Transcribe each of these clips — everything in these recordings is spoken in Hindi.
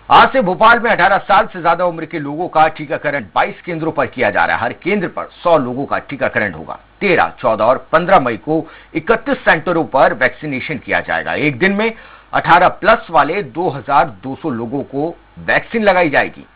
आज से भोपाल में 18 साल से ज्यादा उम्र के लोगों का टीकाकरण 22 केंद्रों पर किया जा रहा है। हर केंद्र पर 100 लोगों का टीकाकरण होगा। 13, 14 और 15 मई को 31 सेंटरों पर वैक्सीनेशन किया जाएगा। एक दिन में 18 प्लस वाले 2200 लोगों को वैक्सीन लगाई जाएगी।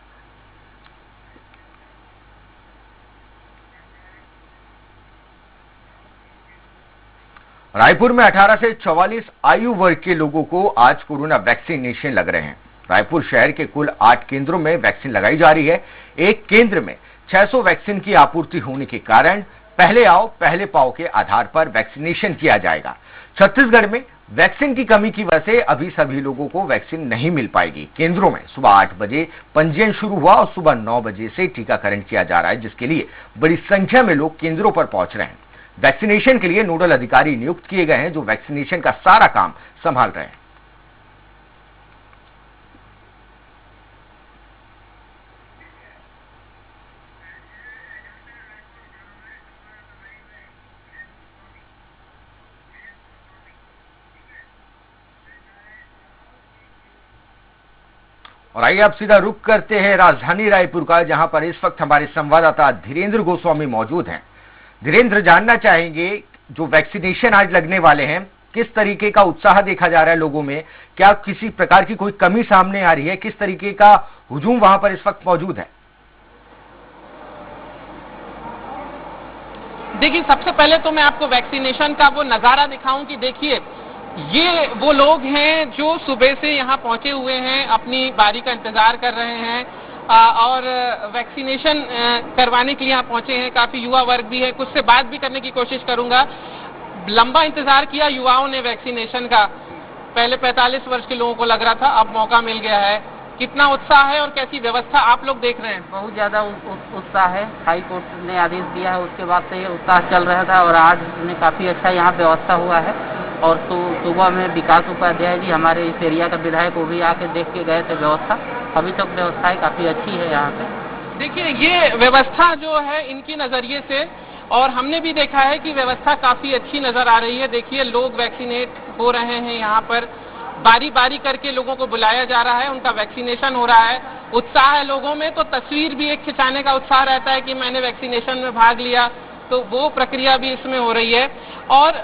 रायपुर में 18 से 44 आयु वर्ग के लोगों को आज कोरोना वैक्सीनेशन लग रहे हैं। रायपुर शहर के कुल 8 केंद्रों में वैक्सीन लगाई जा रही है। एक केंद्र में 600 वैक्सीन की आपूर्ति होने के कारण पहले आओ पहले पाओ के आधार पर वैक्सीनेशन किया जाएगा। छत्तीसगढ़ में वैक्सीन की कमी की वजह से अभी सभी लोगों को वैक्सीन नहीं मिल पाएगी। केंद्रों में सुबह 8 बजे पंजीयन शुरू हुआ और सुबह 9 बजे से टीकाकरण किया जा रहा है, जिसके लिए बड़ी संख्या में लोग केंद्रों पर पहुंच रहे हैं। वैक्सीनेशन के लिए नोडल अधिकारी नियुक्त किए गए हैं, जो वैक्सीनेशन का सारा काम संभाल रहे हैं। और आइए अब सीधा रुख करते हैं राजधानी रायपुर का, जहां पर इस वक्त हमारे संवाददाता धीरेन्द्र गोस्वामी मौजूद हैं। धीरेन्द्र, जानना चाहेंगे जो वैक्सीनेशन आज लगने वाले हैं, किस तरीके का उत्साह देखा जा रहा है लोगों में? क्या किसी प्रकार की कोई कमी सामने आ रही है? किस तरीके का हुजूम वहां पर इस वक्त मौजूद है? देखिए, सबसे पहले तो मैं आपको वैक्सीनेशन का वो नजारा दिखाऊं कि देखिए, ये वो लोग हैं जो सुबह से यहाँ पहुंचे हुए हैं, अपनी बारी का इंतजार कर रहे हैं और वैक्सीनेशन करवाने के लिए यहाँ पहुंचे हैं। काफी युवा वर्ग भी है, कुछ से बात भी करने की कोशिश करूंगा। लंबा इंतजार किया युवाओं ने वैक्सीनेशन का। पहले 45 वर्ष के लोगों को लग रहा था, अब मौका मिल गया है। कितना उत्साह है और कैसी व्यवस्था आप लोग देख रहे हैं? बहुत ज्यादा उत्साह है। हाई कोर्ट ने आदेश दिया है, उसके बाद से ये उत्साह चल रहा था और आज में काफी अच्छा यहाँ व्यवस्था हुआ है। और तो सुबह में विकास उपाध्याय जी हमारे इस एरिया का विधायक, वो भी आके देख के गए थे व्यवस्था। अभी तक व्यवस्थाएं काफी अच्छी है यहाँ पे। देखिए, ये व्यवस्था जो है इनकी नजरिए से, और हमने भी देखा है कि व्यवस्था काफी अच्छी नजर आ रही है। देखिए, लोग वैक्सीनेट हो रहे हैं यहाँ पर, बारी बारी करके लोगों को बुलाया जा रहा है, उनका वैक्सीनेशन हो रहा है। उत्साह है लोगों में, तो तस्वीर भी एक खिंचाने का उत्साह रहता है कि मैंने वैक्सीनेशन में भाग लिया, तो वो प्रक्रिया भी इसमें हो रही है। और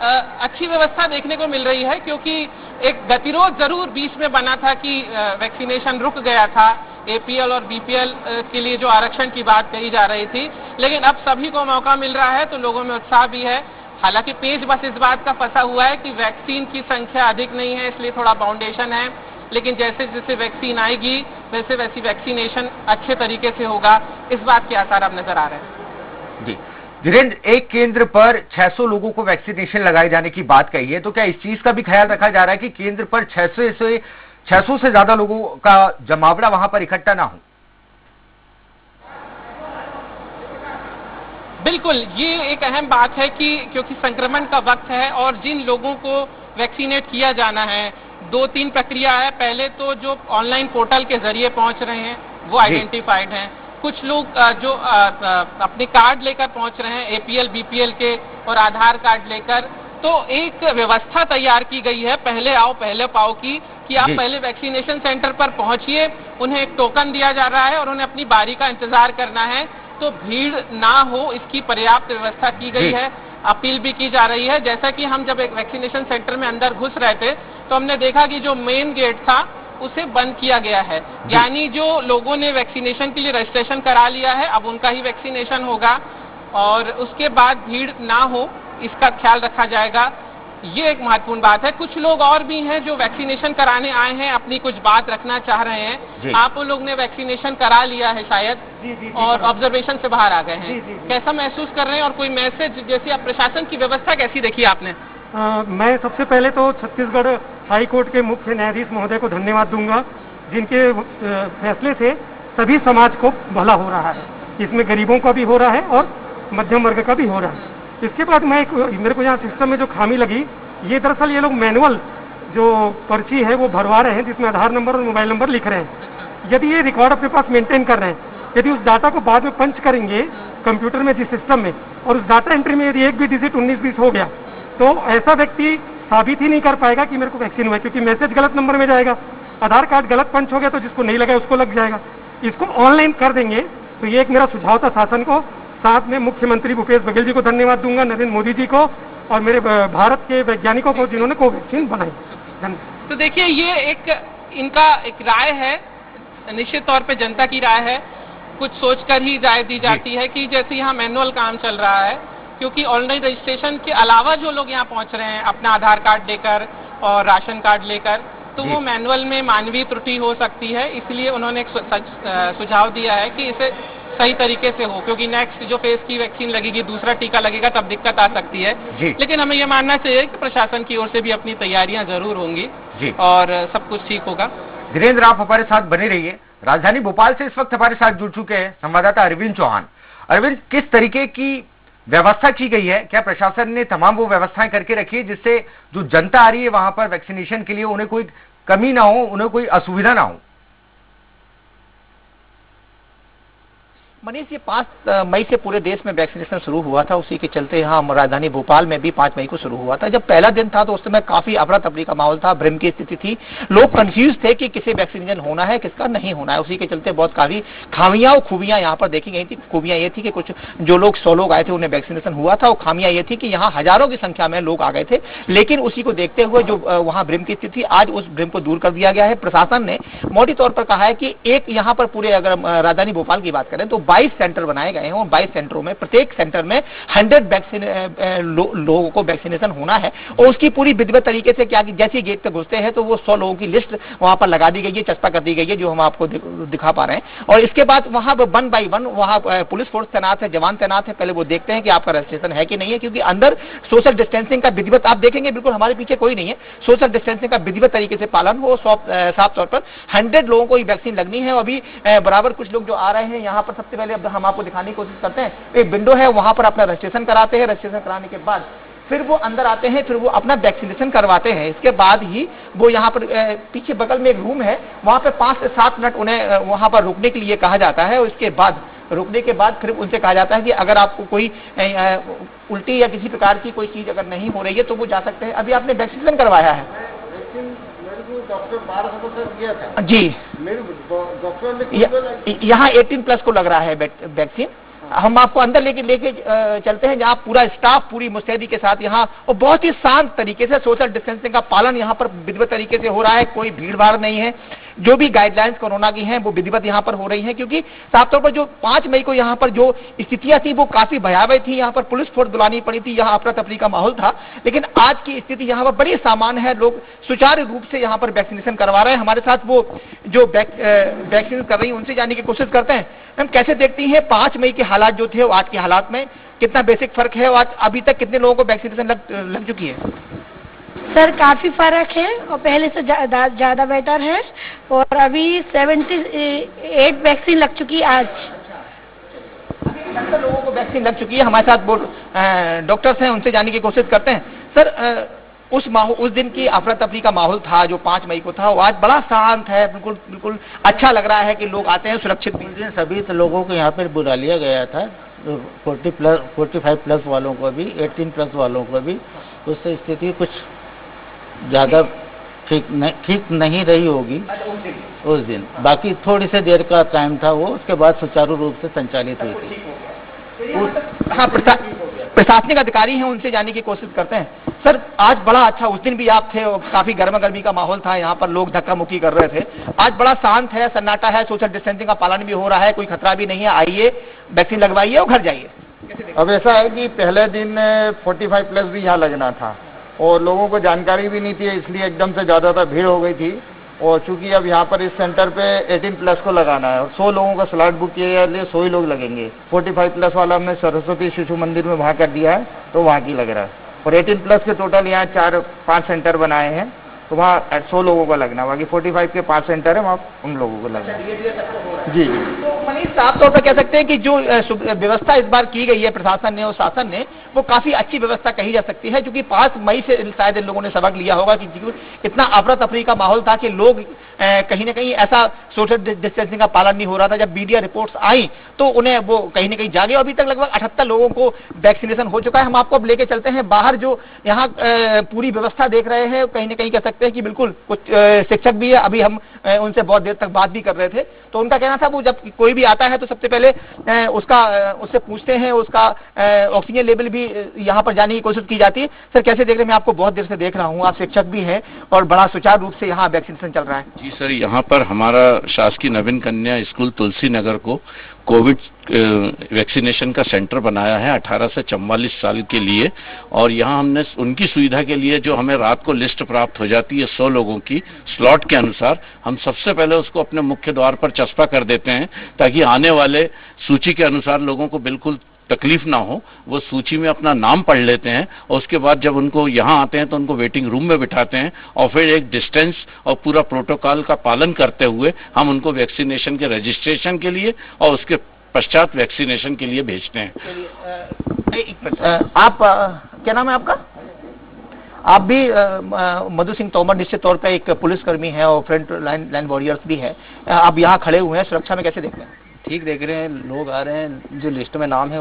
अच्छी व्यवस्था देखने को मिल रही है, क्योंकि एक गतिरोध जरूर बीच में बना था कि वैक्सीनेशन रुक गया था। एपीएल और बीपीएल के लिए जो आरक्षण की बात कही जा रही थी, लेकिन अब सभी को मौका मिल रहा है, तो लोगों में उत्साह भी है। हालांकि पेच बस इस बात का फंसा हुआ है कि वैक्सीन की संख्या अधिक नहीं है, इसलिए थोड़ा बाउंडेशन है। लेकिन जैसे जैसे वैक्सीन आएगी वैसे वैसी वैक्सीनेशन अच्छे तरीके से होगा, इस बात के आसार अब नजर आ रहे हैं। जी धीरेन्द्र, एक केंद्र पर 600 लोगों को वैक्सीनेशन लगाए जाने की बात कही है, तो क्या इस चीज का भी ख्याल रखा जा रहा है कि केंद्र पर 600 से ज्यादा लोगों का जमावड़ा वहां पर इकट्ठा ना हो? बिल्कुल, ये एक अहम बात है कि क्योंकि संक्रमण का वक्त है और जिन लोगों को वैक्सीनेट किया जाना है, 2-3 प्रक्रिया है। पहले तो जो ऑनलाइन पोर्टल के जरिए पहुंच रहे हैं वो आइडेंटिफाइड हैं। कुछ लोग जो अपने कार्ड लेकर पहुंच रहे हैं, एपीएल बीपीएल के और आधार कार्ड लेकर, तो एक व्यवस्था तैयार की गई है पहले आओ पहले पाओ की, कि आप पहले वैक्सीनेशन सेंटर पर पहुंचिए, उन्हें एक टोकन दिया जा रहा है और उन्हें अपनी बारी का इंतजार करना है, तो भीड़ ना हो इसकी पर्याप्त व्यवस्था की गई है। अपील भी की जा रही है। जैसा कि हम जब एक वैक्सीनेशन सेंटर में अंदर घुस रहे थे, तो हमने देखा कि जो मेन गेट था उसे बंद किया गया है, यानी जो लोगों ने वैक्सीनेशन के लिए रजिस्ट्रेशन करा लिया है अब उनका ही वैक्सीनेशन होगा और उसके बाद भीड़ ना हो इसका ख्याल रखा जाएगा। ये एक महत्वपूर्ण बात है। कुछ लोग और भी हैं जो वैक्सीनेशन कराने आए हैं, अपनी कुछ बात रखना चाह रहे हैं। आप लोग ने वैक्सीनेशन करा लिया है शायद और ऑब्जर्वेशन से बाहर आ गए हैं, कैसा महसूस कर रहे हैं और कोई मैसेज, जैसे आप प्रशासन की व्यवस्था कैसी देखी आपने? मैं सबसे पहले तो छत्तीसगढ़ हाई कोर्ट के मुख्य न्यायाधीश महोदय को धन्यवाद दूंगा, जिनके फैसले से सभी समाज को भला हो रहा है। इसमें गरीबों का भी हो रहा है और मध्यम वर्ग का भी हो रहा है। इसके बाद मेरे को यहाँ सिस्टम में जो खामी लगी, ये दरअसल ये लोग मैनुअल जो पर्ची है वो भरवा रहे हैं, जिसमें आधार नंबर और मोबाइल नंबर लिख रहे हैं। यदि ये रिकॉर्ड अपने पास मेंटेन कर रहे हैं, यदि उस डाटा को बाद में पंच करेंगे कंप्यूटर में जिस सिस्टम में, और उस डाटा एंट्री में यदि एक भी डिजिट 19-20 हो गया, तो ऐसा व्यक्ति साबित ही नहीं कर पाएगा कि मेरे को वैक्सीन हुआ, क्योंकि मैसेज गलत नंबर में जाएगा। आधार कार्ड गलत पंच हो गया तो जिसको नहीं लगा उसको लग जाएगा। इसको ऑनलाइन कर देंगे। तो ये एक मेरा सुझाव था शासन को। साथ में मुख्यमंत्री भूपेश बघेल जी को धन्यवाद दूंगा, नरेंद्र मोदी जी को और मेरे भारत के वैज्ञानिकों को जिन्होंने कोवैक्सीन बनाई। धन्यवाद। तो देखिए, ये इनका एक राय है, निश्चित तौर पे जनता की राय है। कुछ सोचकर ही राय दी जाती है कि जैसे यहाँ मैनुअल काम चल रहा है, क्योंकि ऑनलाइन रजिस्ट्रेशन के अलावा जो लोग यहाँ पहुंच रहे हैं अपना आधार कार्ड लेकर और राशन कार्ड लेकर, तो वो मैनुअल में मानवीय त्रुटि हो सकती है। इसलिए उन्होंने एक सुझाव दिया है कि इसे सही तरीके से हो, क्योंकि नेक्स्ट जो फेज की वैक्सीन लगेगी, दूसरा टीका लगेगा, तब दिक्कत आ सकती है। लेकिन हमें ये मानना चाहिए कि प्रशासन की ओर से भी अपनी तैयारियां जरूर होंगी और सब कुछ ठीक होगा। धीरेन्द्र, आप हमारे साथ बने रहिए। राजधानी भोपाल से इस वक्त हमारे साथ जुड़ चुके हैं संवाददाता अरविंद चौहान। अरविंद, किस तरीके की व्यवस्था की गई है? क्या प्रशासन ने तमाम वो व्यवस्थाएं करके रखी है जिससे जो जनता आ रही है वहां पर वैक्सीनेशन के लिए उन्हें कोई कमी ना हो, उन्हें कोई असुविधा ना हो? मनीष, ये 5 मई से पूरे देश में वैक्सीनेशन शुरू हुआ था। उसी के चलते यहाँ राजधानी भोपाल में भी 5 मई को शुरू हुआ था। जब पहला दिन था तो उस समय काफी अफरा तफरी का माहौल था, भ्रम की स्थिति थी। लोग कंफ्यूज थे कि किसे वैक्सीनेशन होना है, किसका नहीं होना है। उसी के चलते बहुत काफी खामियां और खूबियां यहाँ पर देखी गई थी। खूबियां ये थी कि कुछ जो लोग 100 लोग आए थे उन्हें वैक्सीनेशन हुआ था, और खामियां ये थी कि यहाँ हजारों की संख्या में लोग आ गए थे। लेकिन उसी को देखते हुए जो वहाँ भ्रम की स्थिति, आज उस भ्रम को दूर कर दिया गया है। प्रशासन ने मोटी तौर पर कहा है कि एक यहाँ पर पूरे, अगर राजधानी भोपाल की बात करें तो 22 सेंटर बनाए गए हैं, और 22 सेंटरों में प्रत्येक सेंटर में 100 लोगों को वैक्सीनेशन होना है। और उसकी पूरी विधिवत तरीके से क्या कि जैसे गेट पे घुसते हैं तो वो 100 लोगों की लिस्ट वहां पर लगा दी गई है, चस्पा कर दी गई है, जो हम आपको दिखा पा रहे हैं। और इसके बाद वहां 1 बाई 1 वहां पुलिस फोर्स तैनात है, जवान तैनात है। पहले वो देखते हैं कि आपका रजिस्ट्रेशन है कि नहीं है, क्योंकि अंदर सोशल डिस्टेंसिंग का विधिवत, आप देखेंगे बिल्कुल हमारे पीछे कोई नहीं है, सोशल डिस्टेंसिंग का विधिवत तरीके से पालन हो। साफ तौर पर 100 लोगों को वैक्सीन लगनी है। अभी बराबर कुछ लोग जो आ रहे हैं यहाँ पर, सबसे पहले अब हम आपको दिखाने की कोशिश करते हैं। एक विंडो है, वहां पर अपना रजिस्ट्रेशन कराते हैं। रजिस्ट्रेशन कराने के बाद फिर वो अंदर आते हैं, फिर वो अपना वैक्सीनेशन करवाते हैं। इसके बाद ही वो यहाँ पर पीछे बगल में एक रूम है, वहां पर 5 से 7 मिनट उन्हें वहां पर रुकने के लिए कहा जाता है। उसके बाद रुकने के बाद फिर उनसे कहा जाता है कि अगर आपको कोई उल्टी या किसी प्रकार की कोई चीज अगर नहीं हो रही है तो वो जा सकते हैं। अभी आपने वैक्सीनेशन करवाया है? डॉक्टर 12 से किया था जी। मेरे डॉक्टर ने यहाँ 18+ को लग रहा है वैक्सीन। हम आपको अंदर लेके चलते हैं, जहाँ पूरा स्टाफ पूरी मुस्तैदी के साथ यहाँ, और बहुत ही शांत तरीके से सोशल डिस्टेंसिंग का पालन यहाँ पर विधिवत तरीके से हो रहा है। कोई भीड़ भाड़ नहीं है। जो भी गाइडलाइंस कोरोना की हैं वो विधिवत यहाँ पर हो रही हैं, क्योंकि साफ तौर पर जो 5 मई को यहाँ पर जो स्थितियां थी वो काफी भयावह थी। यहाँ पर पुलिस फोर्स बुलानी पड़ी थी, यहाँ अफरा तफरी का माहौल था। लेकिन आज की स्थिति यहाँ पर बड़ी सामान्य है। लोग सुचारू रूप से यहाँ पर वैक्सीनेशन करवा रहे हैं। हमारे साथ वो जो वैक्सीन कर रही है उनसे जानने की कोशिश करते हैं। मैम, कैसे देखती हैं 5 मई के हालात जो थे आज के हालात में, कितना बेसिक फर्क है? और अभी तक कितने लोगों को वैक्सीनेशन लग चुकी है? सर, काफी फर्क है और पहले से ज्यादा बेटर है। और अभी 78 वैक्सीन लग चुकी है आज। 70 लोगों को वैक्सीन लग चुकी है। हमारे साथ वो डॉक्टर्स हैं, उनसे जानने की कोशिश करते हैं। सर, उस दिन की अफरा तफरी का माहौल था जो 5 मई को था, वो आज बड़ा शांत है। बिल्कुल अच्छा लग रहा है कि लोग आते हैं सुरक्षित भी। सभी लोगों को यहाँ पर बुला लिया गया था, 45+ वालों को भी, 18+ वालों को भी। उससे स्थिति कुछ ज्यादा ठीक नहीं रही होगी उस दिन। बाकी थोड़ी सी देर का टाइम था वो, उसके बाद सुचारू रूप से संचालित हुई थी। हाँ, प्रशासनिक अधिकारी हैं, उनसे जानने की कोशिश करते हैं। सर, आज बड़ा अच्छा, उस दिन भी आप थे, काफी गर्मा गर्मी का माहौल था, यहाँ पर लोग धक्का मुक्की कर रहे थे। आज बड़ा शांत है, सन्नाटा है, सोशल डिस्टेंसिंग का पालन भी हो रहा है, कोई खतरा भी नहीं है। आइए, वैक्सीन लगवाइए और घर जाइए। अब ऐसा है कि पहले दिन 45+ भी यहाँ लगना था और लोगों को जानकारी भी नहीं थी, इसलिए एकदम से ज़्यादातर भीड़ हो गई थी। और चूंकि अब यहाँ पर इस सेंटर पे 18+ को लगाना है और 100 लोगों का स्लॉट बुक किया है, 100 ही लोग लगेंगे। 45+ वाला हमने सरस्वती शिशु मंदिर में वहाँ कर दिया है, तो वहाँ की लग रहा है। और 18+ के टोटल यहाँ 4-5 सेंटर बनाए हैं, तो वहाँ 100 लोगों का लगना। बाकी 45 के 5 सेंटर है, वहाँ उन लोगों को लगना। जी। तो मनीष, साफ तौर पर कह सकते हैं कि जो व्यवस्था इस बार की गई है प्रशासन ने और शासन ने, वो काफी अच्छी व्यवस्था कही जा सकती है। क्योंकि 5 मई से शायद इन लोगों ने सबक लिया होगा कि इतना अफरा तफरी का माहौल था कि लोग कहीं ना कहीं ऐसा सोशल डिस्टेंसिंग का पालन नहीं हो रहा था। जब मीडिया रिपोर्ट्स आई तो उन्हें वो कहीं ना कहीं जागे। अभी तक लगभग 78 लोगों को वैक्सीनेशन हो चुका है। हम आपको अब लेके चलते हैं बाहर, जो यहाँ पूरी व्यवस्था देख रहे हैं, कहीं ना कहीं कह सकते सकते हैं कि बिल्कुल कुछ शिक्षक भी है, अभी हम उनसे बहुत देर तक बात भी कर रहे थे, तो उनका कहना था वो जब कोई भी आता है तो सबसे पहले उससे पूछते हैं, उसका ऑक्सीजन लेवल भी यहाँ पर जाने की कोशिश की जाती है। सर कैसे देख रहे हैं? मैं आपको बहुत देर से देख रहा हूँ, आप शिक्षक भी हैं और बड़ा सुचारू रूप से यहाँ वैक्सीनेशन चल रहा है। जी सर, यहाँ पर हमारा शासकीय नवीन कन्या स्कूल तुलसी नगर को कोविड वैक्सीनेशन का सेंटर बनाया है 18 से 44 साल के लिए, और यहाँ हमने उनकी सुविधा के लिए जो हमें रात को लिस्ट प्राप्त हो जाती है 100 लोगों की स्लॉट के अनुसार, हम सबसे पहले उसको अपने मुख्य द्वार पर चस्पा कर देते हैं ताकि आने वाले सूची के अनुसार लोगों को बिल्कुल तकलीफ ना हो। वो सूची में अपना नाम पढ़ लेते हैं और उसके बाद जब उनको यहाँ आते हैं तो उनको वेटिंग रूम में बिठाते हैं और फिर एक डिस्टेंस और पूरा प्रोटोकॉल का पालन करते हुए हम उनको वैक्सीनेशन के रजिस्ट्रेशन के लिए और उसके पश्चात वैक्सीनेशन के लिए भेजते हैं। आप क्या नाम है आपका? आप भी मधु सिंह तोमर निश्चित तौर पे एक पुलिसकर्मी है और फ्रंट लाइन वॉरियर्स भी है, आप यहाँ खड़े हुए हैं, सुरक्षा में कैसे देखते हैं? ठीक देख रहे हैं, लोग आ रहे हैं, जो लिस्ट में नाम है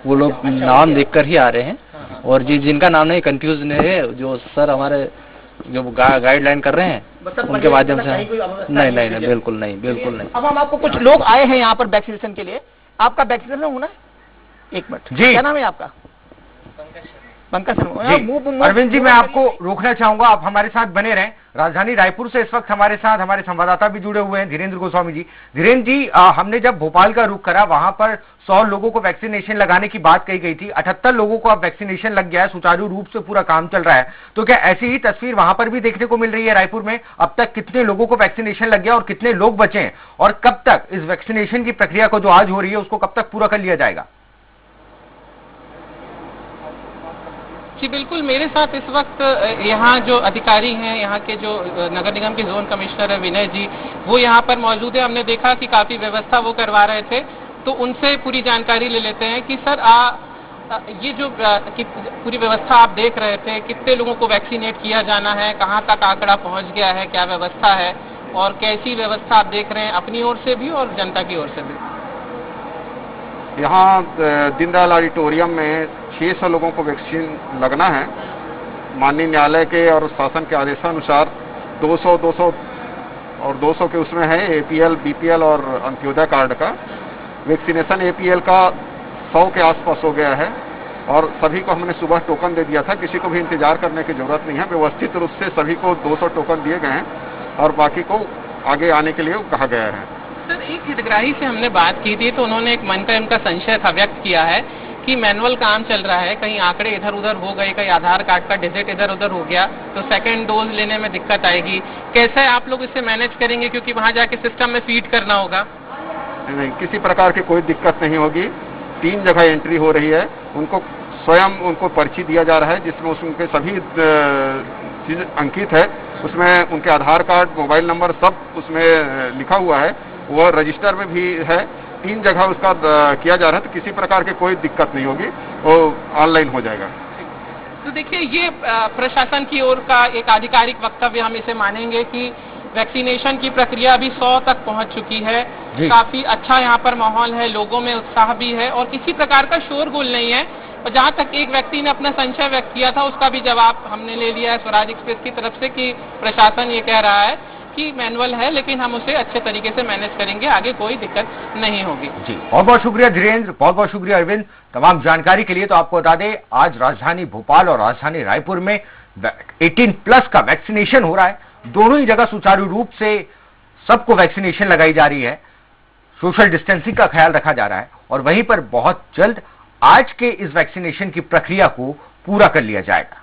वो लोग नाम देखकर ही आ रहे हैं, और जिनका नाम नहीं कंफ्यूज नहीं है, जो सर हमारे जो गाइडलाइन कर रहे हैं उनके माध्यम से नहीं बिल्कुल नहीं। अब हम आपको कुछ लोग आए हैं यहाँ पर वैक्सीनेशन के लिए, आपका वैक्सीनेशन होना है? एक मिनट जी, क्या नाम है आपका? पंकज शर्मा। अरविंद जी, मैं आपको रोकना चाहूंगा, आप हमारे साथ बने रहें। राजधानी रायपुर से इस वक्त हमारे साथ हमारे संवाददाता भी जुड़े हुए हैं, धीरेन्द्र गोस्वामी जी। धीरेन्द्र जी, हमने जब भोपाल का रुख करा, वहां पर 100 लोगों को वैक्सीनेशन लगाने की बात कही गई थी, 78 लोगों को अब वैक्सीनेशन लग गया है, सुचारू रूप से पूरा काम चल रहा है। तो क्या ऐसी ही तस्वीर वहां पर भी देखने को मिल रही है रायपुर में? अब तक कितने लोगों को वैक्सीनेशन लग गया और कितने लोग बचे हैं, और कब तक इस वैक्सीनेशन की प्रक्रिया को जो आज हो रही है उसको कब तक पूरा कर लिया जाएगा? जी बिल्कुल, मेरे साथ इस वक्त यहाँ जो अधिकारी हैं, यहाँ के जो नगर निगम के जोन कमिश्नर है विनय जी, वो यहाँ पर मौजूद है। हमने देखा कि काफी व्यवस्था वो करवा रहे थे, तो उनसे पूरी जानकारी ले लेते हैं कि सर ये जो पूरी व्यवस्था आप देख रहे थे, कितने लोगों को वैक्सीनेट किया जाना है, कहाँ तक आंकड़ा पहुँच गया है, क्या व्यवस्था है और कैसी व्यवस्था आप देख रहे हैं अपनी ओर से भी और जनता की ओर से भी? यहाँ दीनदयाल ऑडिटोरियम में 600 लोगों को वैक्सीन लगना है। माननीय न्यायालय के और शासन के आदेशानुसार 200 और 200 के उसमें है APL, BPL और अंत्योदय कार्ड का वैक्सीनेशन। APL का 100 के आसपास हो गया है और सभी को हमने सुबह टोकन दे दिया था, किसी को भी इंतजार करने की जरूरत नहीं है। व्यवस्थित रूप से सभी को 200 टोकन दिए गए हैं और बाकी को आगे आने के लिए कहा गया है। सर, एक हितग्राही से हमने बात की थी तो उन्होंने एक मन का उनका संशय था व्यक्त किया है कि मैनुअल काम चल रहा है, कहीं आंकड़े इधर उधर हो गए, कहीं आधार कार्ड का डिजिट इधर उधर हो गया तो सेकंड डोज लेने में दिक्कत आएगी। कैसे आप लोग इसे मैनेज करेंगे, क्योंकि वहां जाके सिस्टम में फीड करना होगा? नहीं, किसी प्रकार की कोई दिक्कत नहीं होगी। 3 जगह एंट्री हो रही है, उनको स्वयं उनको पर्ची दिया जा रहा है जिसमें उनके सभी चीज अंकित है, उसमें उनके आधार कार्ड, मोबाइल नंबर सब उसमें लिखा हुआ है, वह रजिस्टर में भी है। 3 जगह उसका किया जा रहा है, तो किसी प्रकार की कोई दिक्कत नहीं होगी, वो ऑनलाइन हो जाएगा। तो देखिए, ये प्रशासन की ओर का एक आधिकारिक वक्तव्य हम इसे मानेंगे कि वैक्सीनेशन की प्रक्रिया अभी 100 तक पहुंच चुकी है। काफी अच्छा यहाँ पर माहौल है, लोगों में उत्साह भी है और किसी प्रकार का शोरगुल नहीं है। और जहाँ तक एक व्यक्ति ने अपना संशय व्यक्त किया था, उसका भी जवाब हमने ले लिया है स्वराज एक्सप्रेस की तरफ से कि प्रशासन ये कह रहा है कि मैनुअल है लेकिन हम उसे अच्छे तरीके से मैनेज करेंगे, आगे कोई दिक्कत नहीं होगी। जी, बहुत बहुत शुक्रिया धीरेन्द्र, बहुत बहुत शुक्रिया अरविंद तमाम जानकारी के लिए। तो आपको बता दें, आज राजधानी भोपाल और राजधानी रायपुर में 18+ का वैक्सीनेशन हो रहा है। दोनों ही जगह सुचारू रूप से सबको वैक्सीनेशन लगाई जा रही है, सोशल डिस्टेंसिंग का ख्याल रखा जा रहा है और वहीं पर बहुत जल्द आज के इस वैक्सीनेशन की प्रक्रिया को पूरा कर लिया जाएगा।